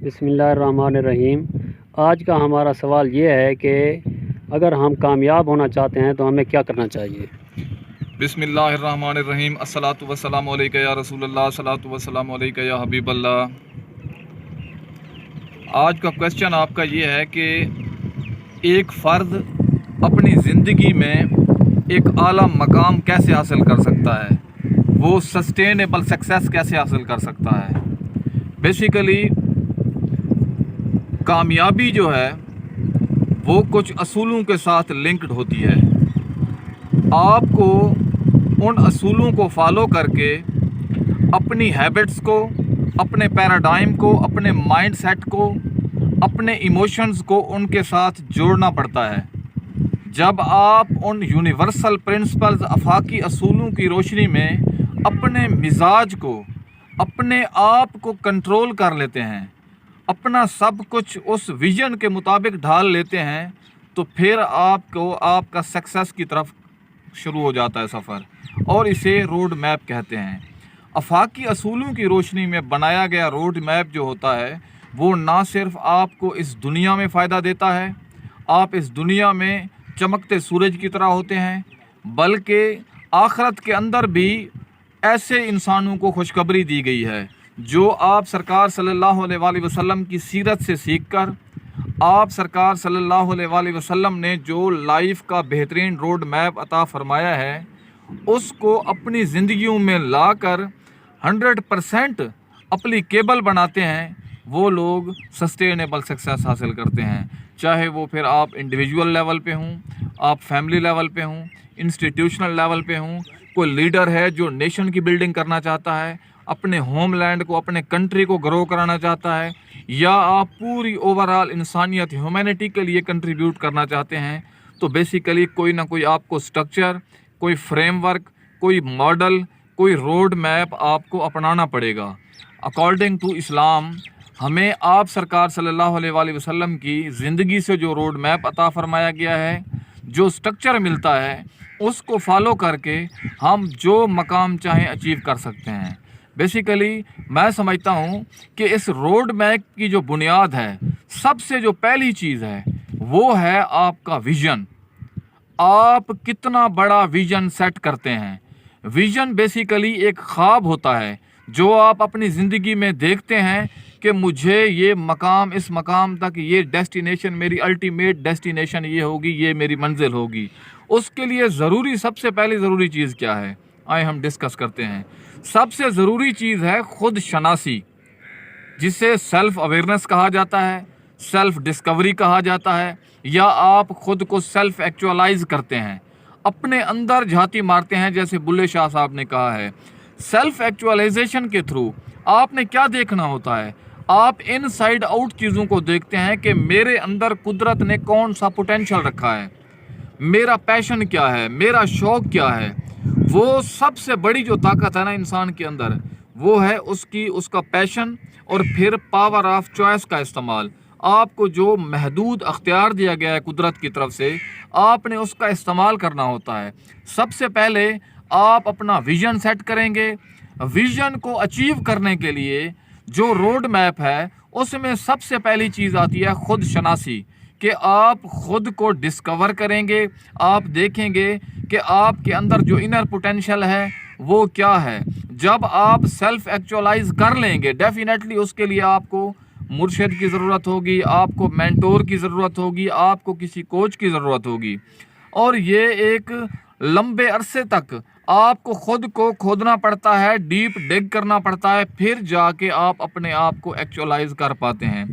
بسم اللہ الرحمن الرحیم۔ آج کا ہمارا سوال یہ ہے کہ اگر ہم کامیاب ہونا چاہتے ہیں تو ہمیں کیا کرنا چاہیے؟ بسم اللہ الرحمن الرحیم۔ الصلاۃ والسلام علیک یا رسول اللہ، الصلاۃ والسلام علیک یا حبیب اللہ۔ آج کا کویسچن آپ کا یہ ہے کہ ایک فرد اپنی زندگی میں ایک اعلیٰ مقام کیسے حاصل کر سکتا ہے، وہ سسٹینیبل سکسیس کیسے حاصل کر سکتا ہے۔ بیسیکلی کامیابی جو ہے وہ کچھ اصولوں کے ساتھ لنکڈ ہوتی ہے۔ آپ کو ان اصولوں کو فالو کر کے اپنی ہیبٹس کو، اپنے پیراڈائم کو، اپنے مائنڈ سیٹ کو، اپنے ایموشنز کو ان کے ساتھ جوڑنا پڑتا ہے۔ جب آپ ان یونیورسل پرنسپلز، آفاقی اصولوں کی روشنی میں اپنے مزاج کو، اپنے آپ کو کنٹرول کر لیتے ہیں، اپنا سب کچھ اس ویژن کے مطابق ڈھال لیتے ہیں، تو پھر آپ کا سکسیس کی طرف شروع ہو جاتا ہے سفر، اور اسے روڈ میپ کہتے ہیں۔ آفاقی اصولوں کی روشنی میں بنایا گیا روڈ میپ جو ہوتا ہے وہ نہ صرف آپ کو اس دنیا میں فائدہ دیتا ہے، آپ اس دنیا میں چمکتے سورج کی طرح ہوتے ہیں، بلکہ آخرت کے اندر بھی ایسے انسانوں کو خوشخبری دی گئی ہے جو آپ سرکار صلی اللہ علیہ وآلہ وسلم کی سیرت سے سیکھ کر، آپ سرکار صلی اللہ علیہ وآلہ وسلم نے جو لائف کا بہترین روڈ میپ عطا فرمایا ہے اس کو اپنی زندگیوں میں لا کر 100% اپلیکیبل بناتے ہیں، وہ لوگ سسٹینیبل سکسیس حاصل کرتے ہیں۔ چاہے وہ پھر آپ انڈیویجول لیول پہ ہوں، آپ فیملی لیول پہ ہوں، انسٹیٹیوشنل لیول پہ ہوں، کوئی لیڈر ہے جو نیشن کی بلڈنگ کرنا چاہتا ہے، اپنے ہوم لینڈ کو، اپنے کنٹری کو گرو کرانا چاہتا ہے، یا آپ پوری اوورآل انسانیت، ہیومینٹی کے لیے کنٹریبیوٹ کرنا چاہتے ہیں، تو بیسیکلی کوئی نہ کوئی آپ کو سٹرکچر، کوئی فریم ورک، کوئی ماڈل، کوئی روڈ میپ آپ کو اپنانا پڑے گا۔ اکارڈنگ ٹو اسلام ہمیں آپ سرکار صلی اللہ علیہ وآلہ وسلم کی زندگی سے جو روڈ میپ عطا فرمایا گیا ہے، جو سٹرکچر ملتا ہے، اس کو فالو کر کے ہم جو مقام چاہیں اچیو کر سکتے ہیں۔ بیسیکلی میں سمجھتا ہوں کہ اس روڈ میپ کی جو بنیاد ہے، سب سے جو پہلی چیز ہے وہ ہے آپ کا ویژن۔ آپ کتنا بڑا ویژن سیٹ کرتے ہیں۔ ویژن بیسیکلی ایک خواب ہوتا ہے جو آپ اپنی زندگی میں دیکھتے ہیں کہ مجھے یہ مقام، اس مقام تک، یہ ڈیسٹینیشن، میری الٹیمیٹ ڈیسٹینیشن یہ ہوگی، یہ میری منزل ہوگی۔ اس کے لیے سب سے پہلی ضروری چیز کیا ہے؟ آئے ہم ڈسکس کرتے ہیں۔ سب سے ضروری چیز ہے خود شناسی، جسے سیلف اویئرنیس کہا جاتا ہے، سیلف ڈسکوری کہا جاتا ہے، یا آپ خود کو سیلف ایکچوالائز کرتے ہیں، اپنے اندر جھانتی مارتے ہیں، جیسے بلے شاہ صاحب نے کہا ہے۔ سیلف ایکچوالائزیشن کے تھرو آپ نے کیا دیکھنا ہوتا ہے؟ آپ ان سائڈ آؤٹ چیزوں کو دیکھتے ہیں کہ میرے اندر قدرت نے کون سا پوٹینشل رکھا ہے، میرا پیشن کیا ہے، میرا شوق کیا ہے۔ وہ سب سے بڑی جو طاقت ہے نا انسان کے اندر، وہ ہے اس کا پیشن، اور پھر پاور آف چوائس کا استعمال۔ آپ کو جو محدود اختیار دیا گیا ہے قدرت کی طرف سے، آپ نے اس کا استعمال کرنا ہوتا ہے۔ سب سے پہلے آپ اپنا ویژن سیٹ کریں گے۔ ویژن کو اچیو کرنے کے لیے جو روڈ میپ ہے اس میں سب سے پہلی چیز آتی ہے خود شناسی، کہ آپ خود کو ڈسکور کریں گے۔ آپ دیکھیں گے کہ آپ کے اندر جو انر پوٹینشل ہے وہ کیا ہے۔ جب آپ سیلف ایکچوالائز کر لیں گے، ڈیفینیٹلی اس کے لیے آپ کو مرشد کی ضرورت ہوگی، آپ کو مینٹور کی ضرورت ہوگی، آپ کو کسی کوچ کی ضرورت ہوگی، اور یہ ایک لمبے عرصے تک آپ کو خود کو کھودنا پڑتا ہے، ڈیپ ڈگ کرنا پڑتا ہے، پھر جا کے آپ اپنے آپ کو ایکچوالائز کر پاتے ہیں۔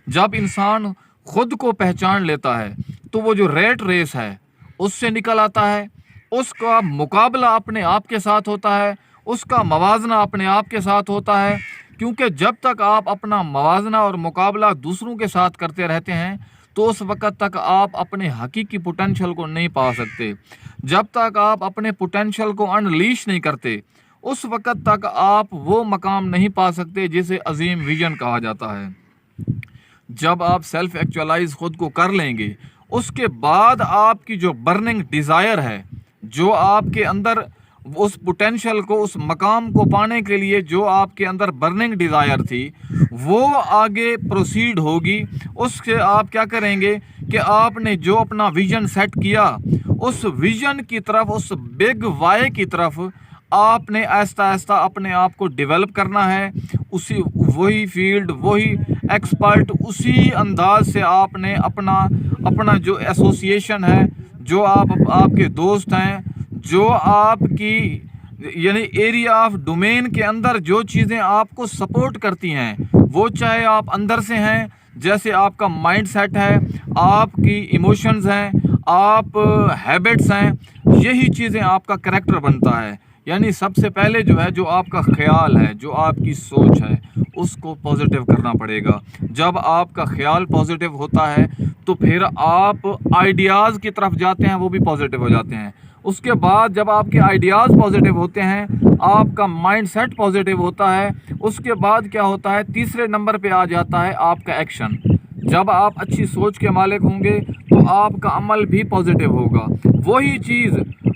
جب انسان خود کو پہچان لیتا ہے تو وہ جو ریٹ ریس ہے اس سے نکل آتا ہے، اس کا مقابلہ اپنے آپ کے ساتھ ہوتا ہے، اس کا موازنہ اپنے آپ کے ساتھ ہوتا ہے، کیونکہ جب تک آپ اپنا موازنہ اور مقابلہ دوسروں کے ساتھ کرتے رہتے ہیں تو اس وقت تک آپ اپنے حقیقی پوٹینشل کو نہیں پا سکتے۔ جب تک آپ اپنے پوٹینشل کو انلیش نہیں کرتے اس وقت تک آپ وہ مقام نہیں پا سکتے جسے عظیم ویژن کہا جاتا ہے۔ جب آپ سیلف ایکچوالائز خود کو کر لیں گے، اس کے بعد آپ کی جو برننگ ڈیزائر ہے، جو آپ کے اندر उस पोटेंशियल को, उस मकाम को पाने के लिए जो आपके अंदर बर्निंग डिज़ायर थी वो आगे प्रोसीड होगी। उससे आप क्या करेंगे कि आपने जो अपना विजन सेट किया, उस विजन की तरफ, उस बिग वाई की तरफ आपने आहिस्ता आहिस्ता अपने आप को डेवलप करना है। उसी वही फील्ड, वही एक्सपर्ट, उसी अंदाज से आपने अपना जो एसोसिएशन है, जो आपके दोस्त हैं, जो आपकी यानी एरिया ऑफ डोमेन के अंदर जो चीज़ें आपको सपोर्ट करती हैं, वो चाहे आप अंदर से हैं, जैसे आपका माइंड सेट है, आपकी इमोशंस हैं, आप हैबिट्स हैं, यही चीज़ें आपका कैरेक्टर बनता है। यानी सबसे पहले जो है, जो आपका ख्याल है, जो आपकी सोच है, उसको पॉजिटिव करना पड़ेगा। जब आपका ख्याल पॉजिटिव होता है तो फिर आप आइडियाज़ की तरफ जाते हैं, वो भी पॉजिटिव हो जाते हैं। उसके बाद जब आपके आइडियाज़ पॉजिटिव होते हैं, आपका माइंड सेट पॉजिटिव होता है, उसके बाद क्या होता है, तीसरे नंबर पे आ जाता है आपका एक्शन। जब आप अच्छी सोच के मालिक होंगे तो आपका अमल भी पॉजिटिव होगा। वही चीज़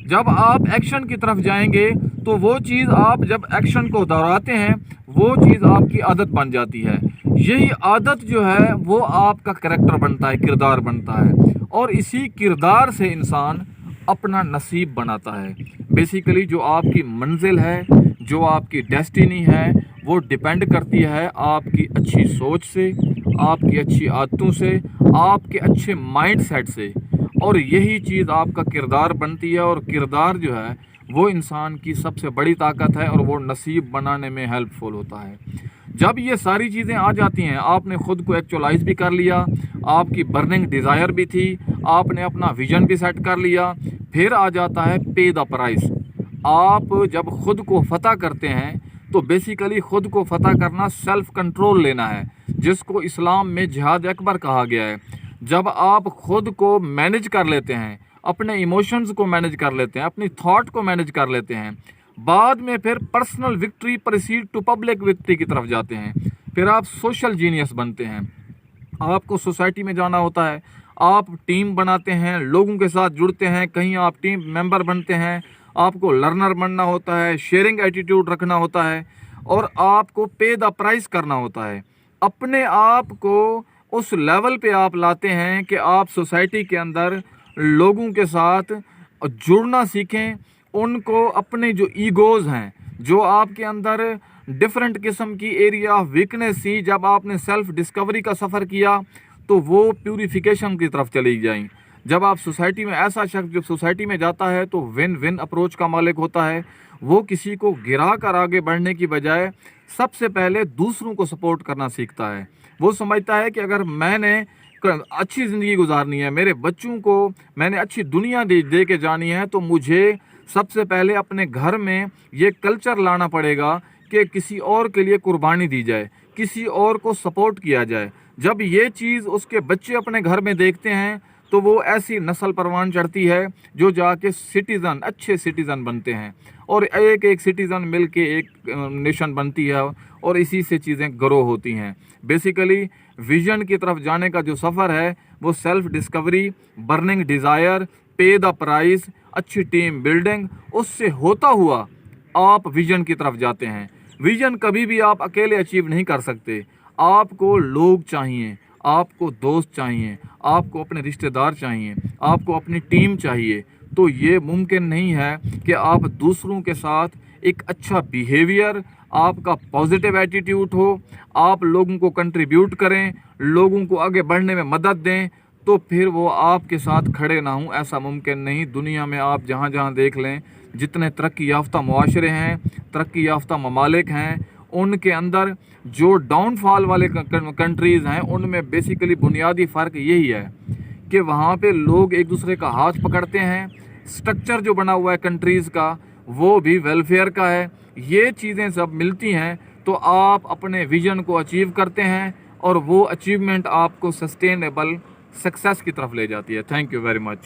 जब आप एक्शन की तरफ जाएंगे तो वो चीज़ आप जब एक्शन को दोहराते हैं, वो चीज़ आपकी आदत बन जाती है। यही आदत जो है वो आपका करैक्टर बनता है, किरदार बनता है, और इसी किरदार से इंसान अपना नसीब बनाता है। बेसिकली जो आपकी मंजिल है, जो आपकी डेस्टिनी है, वो डिपेंड करती है आपकी अच्छी सोच से, आपकी अच्छी आदतों से, आपके अच्छे माइंड सेट से, और यही चीज़ आपका किरदार बनती है। और किरदार जो है वो इंसान की सबसे बड़ी ताकत है और वो नसीब बनाने में हेल्पफुल होता है। जब ये सारी चीज़ें आ जाती हैं, आपने ख़ुद को एक्चुअलाइज भी कर लिया, आपकी बर्निंग डिज़ायर भी थी, आपने अपना विजन भी सेट कर लिया, फिर आ जाता है पे द प्राइस। आप जब ख़ुद को फतह करते हैं तो बेसिकली ख़ुद को फतह करना सेल्फ़ कंट्रोल लेना है, जिसको इस्लाम में जिहाद अकबर कहा गया है। जब आप ख़ुद को मैनेज कर लेते हैं, अपने इमोशंस को मैनेज कर लेते हैं, अपनी थॉट को मैनेज कर लेते हैं, बाद में फिर personal victory proceed to public victory की तरफ जाते हैं। फिर आप सोशल जीनियस बनते हैं। आपको सोसाइटी में जाना होता है, आप टीम बनाते हैं, लोगों के साथ जुड़ते हैं, कहीं आप टीम मेंबर बनते हैं, आपको लर्नर बनना होता है, शेयरिंग एटीट्यूड रखना होता है, और आपको पे द प्राइस करना होता है। अपने आप को उस लेवल पे आप लाते हैं कि आप सोसाइटी के अंदर लोगों के साथ जुड़ना सीखें, उनको अपने जो ईगोज़ हैं, जो आपके अंदर डिफरेंट किस्म की एरिया ऑफ वीकनेस थी, जब आपने सेल्फ डिस्कवरी का सफ़र किया तो वो प्यूरिफिकेशन की तरफ चली जाएं। जब आप सोसाइटी में, ऐसा शख्स जब सोसाइटी में जाता है तो विन विन अप्रोच का मालिक होता है। वो किसी को गिरा कर आगे बढ़ने की बजाय सबसे पहले दूसरों को सपोर्ट करना सीखता है। वो समझता है कि अगर मैंने अच्छी ज़िंदगी गुजारनी है, मेरे बच्चों को मैंने अच्छी दुनिया दे के जानी है, तो मुझे सबसे पहले अपने घर में ये कल्चर लाना पड़ेगा कि किसी और के लिए कुर्बानी दी जाए, किसी और को सपोर्ट किया जाए। जब ये चीज़ उसके बच्चे अपने घर में देखते हैं तो वो ऐसी नस्ल परवान चढ़ती है जो जाके सिटीज़न, अच्छे सिटीज़न बनते हैं, और एक एक सिटीज़न मिल के एक नेशन बनती है, और इसी से चीज़ें ग्रो होती हैं। बेसिकली विजन की तरफ जाने का जो सफ़र है वो सेल्फ डिस्कवरी, बर्निंग डिज़ायर, पे द प्राइस, अच्छी टीम बिल्डिंग, उससे होता हुआ आप विजन की तरफ जाते हैं। विजन कभी भी आप अकेले अचीव नहीं कर सकते। आपको लोग चाहिए, आपको दोस्त चाहिए, आपको अपने रिश्तेदार चाहिए, आपको अपनी टीम चाहिए। तो ये मुमकिन नहीं है कि आप दूसरों के साथ एक अच्छा बिहेवियर, आपका पॉजिटिव एटीट्यूड हो, आप लोगों को कंट्रीब्यूट करें, लोगों को आगे बढ़ने में मदद दें, तो फिर वो आपके साथ खड़े ना हों। ऐसा मुमकिन नहीं। दुनिया में आप जहाँ जहाँ देख लें, जितने तरक्की याफ्ता मुआशरे हैं, तरक्की याफ्ता ममालिक हैं, उनके अंदर जो डाउनफॉल वाले कंट्रीज़ हैं, उनमें बेसिकली बुनियादी फ़र्क यही है कि वहाँ पे लोग एक दूसरे का हाथ पकड़ते हैं। स्ट्रक्चर जो बना हुआ है कंट्रीज़ का, वो भी वेलफेयर का है। ये चीज़ें सब मिलती हैं तो आप अपने विजन को अचीव करते हैं, और वो अचीवमेंट आपको सस्टेनेबल सक्सेस की तरफ ले जाती है। Thank you very much.